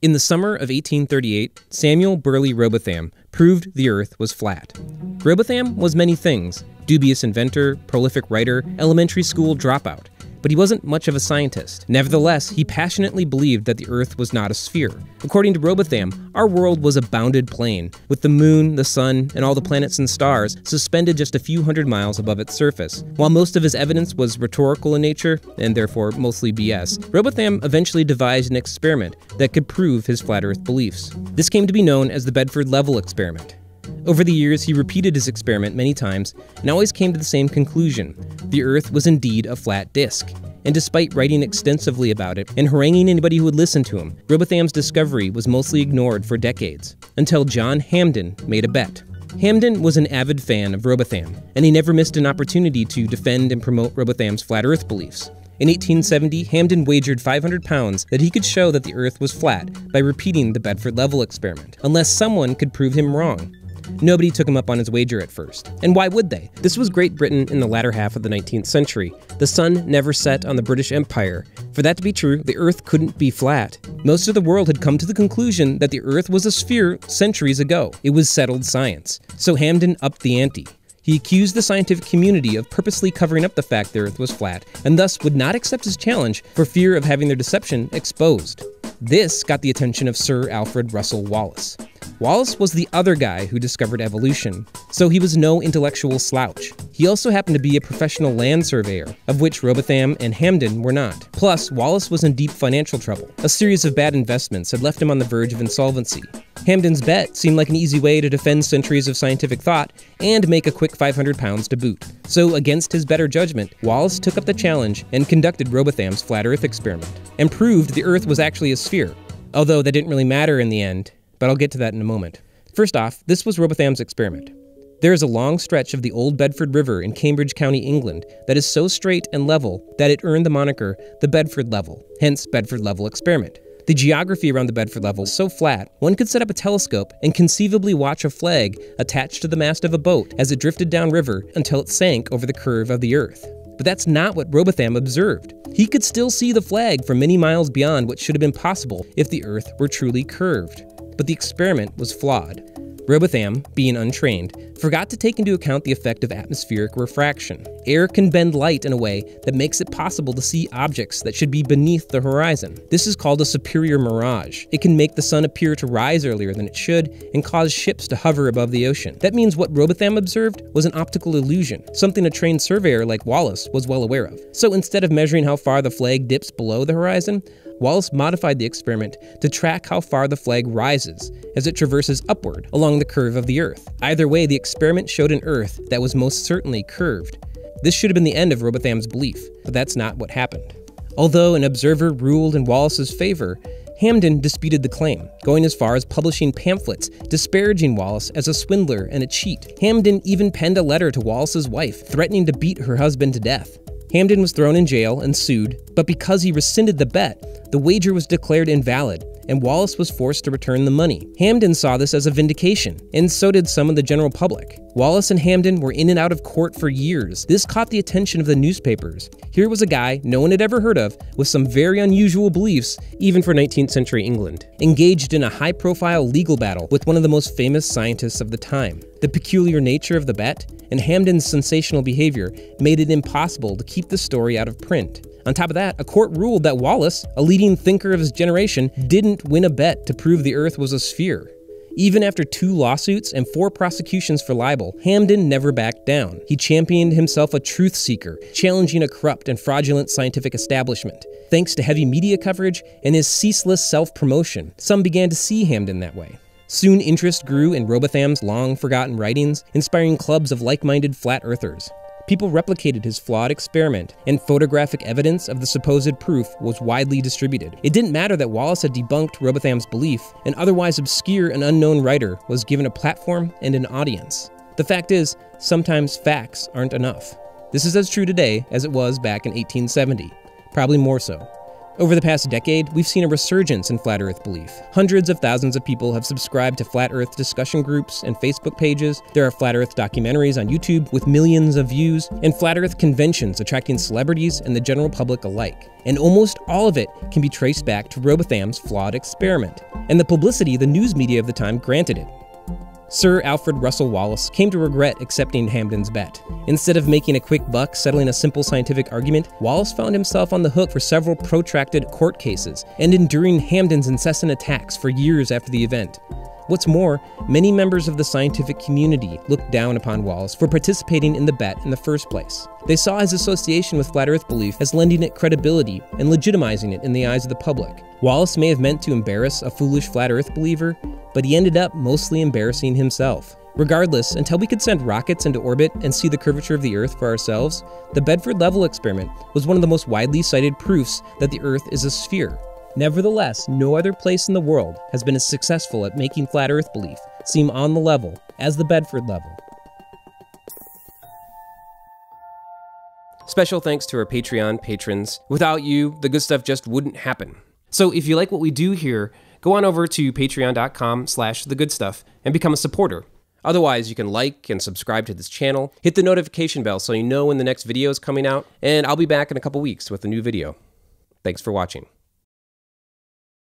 In the summer of 1838, Samuel Burley Robotham proved the Earth was flat. Robotham was many things: dubious inventor, prolific writer, elementary school dropout. But he wasn't much of a scientist. Nevertheless, he passionately believed that the Earth was not a sphere. According to Robotham, our world was a bounded plane, with the moon, the sun, and all the planets and stars suspended just a few hundred miles above its surface. While most of his evidence was rhetorical in nature, and therefore mostly BS, Robotham eventually devised an experiment that could prove his flat Earth beliefs. This came to be known as the Bedford Level experiment. Over the years, he repeated his experiment many times and always came to the same conclusion: the Earth was indeed a flat disk. And despite writing extensively about it and haranguing anybody who would listen to him, Robotham's discovery was mostly ignored for decades, until John Hampden made a bet. Hampden was an avid fan of Robotham, and he never missed an opportunity to defend and promote Robotham's flat Earth beliefs. In 1870, Hampden wagered £500 that he could show that the Earth was flat by repeating the Bedford Level experiment, unless someone could prove him wrong. Nobody took him up on his wager at first. And why would they? This was Great Britain in the latter half of the 19th century. The sun never set on the British Empire. For that to be true, the Earth couldn't be flat. Most of the world had come to the conclusion that the Earth was a sphere centuries ago. It was settled science. So Hampden upped the ante. He accused the scientific community of purposely covering up the fact the Earth was flat, and thus would not accept his challenge for fear of having their deception exposed. This got the attention of Sir Alfred Russel Wallace. Wallace was the other guy who discovered evolution, so he was no intellectual slouch. He also happened to be a professional land surveyor, of which Robotham and Hampden were not. Plus, Wallace was in deep financial trouble. A series of bad investments had left him on the verge of insolvency. Hampden's bet seemed like an easy way to defend centuries of scientific thought and make a quick £500 to boot. So, against his better judgment, Wallace took up the challenge and conducted Robotham's flat Earth experiment, and proved the Earth was actually a sphere. Although that didn't really matter in the end, but I'll get to that in a moment. First off, this was Robotham's experiment. There is a long stretch of the Old Bedford River in Cambridge County, England, that is so straight and level that it earned the moniker the Bedford Level, hence Bedford Level experiment. The geography around the Bedford Level is so flat, one could set up a telescope and conceivably watch a flag attached to the mast of a boat as it drifted downriver until it sank over the curve of the Earth. But that's not what Robotham observed. He could still see the flag from many miles beyond what should have been possible if the Earth were truly curved. But the experiment was flawed. Robotham, being untrained, forgot to take into account the effect of atmospheric refraction. Air can bend light in a way that makes it possible to see objects that should be beneath the horizon. This is called a superior mirage. It can make the sun appear to rise earlier than it should and cause ships to hover above the ocean. That means what Robotham observed was an optical illusion, something a trained surveyor like Wallace was well aware of. So instead of measuring how far the flag dips below the horizon, Wallace modified the experiment to track how far the flag rises as it traverses upward along the curve of the Earth. Either way, the experiment showed an Earth that was most certainly curved. This should have been the end of Robotham's belief, but that's not what happened. Although an observer ruled in Wallace's favor, Hampden disputed the claim, going as far as publishing pamphlets disparaging Wallace as a swindler and a cheat. Hampden even penned a letter to Wallace's wife, threatening to beat her husband to death. Hampden was thrown in jail and sued, but because he rescinded the bet, the wager was declared invalid, and Wallace was forced to return the money. Hampden saw this as a vindication, and so did some of the general public. Wallace and Hampden were in and out of court for years. This caught the attention of the newspapers. Here was a guy no one had ever heard of, with some very unusual beliefs, even for 19th century England, engaged in a high-profile legal battle with one of the most famous scientists of the time. The peculiar nature of the bet and Hampden's sensational behavior made it impossible to keep the story out of print. On top of that, a court ruled that Wallace, a leading thinker of his generation, didn't win a bet to prove the Earth was a sphere. Even after 2 lawsuits and 4 prosecutions for libel, Hampden never backed down. He championed himself a truth seeker, challenging a corrupt and fraudulent scientific establishment. Thanks to heavy media coverage and his ceaseless self-promotion, some began to see Hampden that way. Soon interest grew in Robotham's long-forgotten writings, inspiring clubs of like-minded flat earthers. People replicated his flawed experiment, and photographic evidence of the supposed proof was widely distributed. It didn't matter that Wallace had debunked Robotham's belief. An otherwise obscure and unknown writer was given a platform and an audience. The fact is, sometimes facts aren't enough. This is as true today as it was back in 1870, probably more so. Over the past decade, we've seen a resurgence in flat Earth belief. Hundreds of thousands of people have subscribed to flat Earth discussion groups and Facebook pages. There are flat Earth documentaries on YouTube with millions of views, and flat Earth conventions attracting celebrities and the general public alike. And almost all of it can be traced back to Robotham's flawed experiment, and the publicity the news media of the time granted it. Sir Alfred Russel Wallace came to regret accepting Hampden's bet. Instead of making a quick buck settling a simple scientific argument, Wallace found himself on the hook for several protracted court cases and enduring Hampden's incessant attacks for years after the event. What's more, many members of the scientific community looked down upon Wallace for participating in the bet in the first place. They saw his association with flat Earth belief as lending it credibility and legitimizing it in the eyes of the public. Wallace may have meant to embarrass a foolish flat Earth believer, but he ended up mostly embarrassing himself. Regardless, until we could send rockets into orbit and see the curvature of the Earth for ourselves, the Bedford Level experiment was one of the most widely cited proofs that the Earth is a sphere. Nevertheless, no other place in the world has been as successful at making flat Earth belief seem on the level as the Bedford Level. Special thanks to our Patreon patrons. Without you, the good stuff just wouldn't happen. So if you like what we do here, go on over to patreon.com/thegoodstuff and become a supporter. Otherwise, you can like and subscribe to this channel, hit the notification bell so you know when the next video is coming out, and I'll be back in a couple weeks with a new video. Thanks for watching.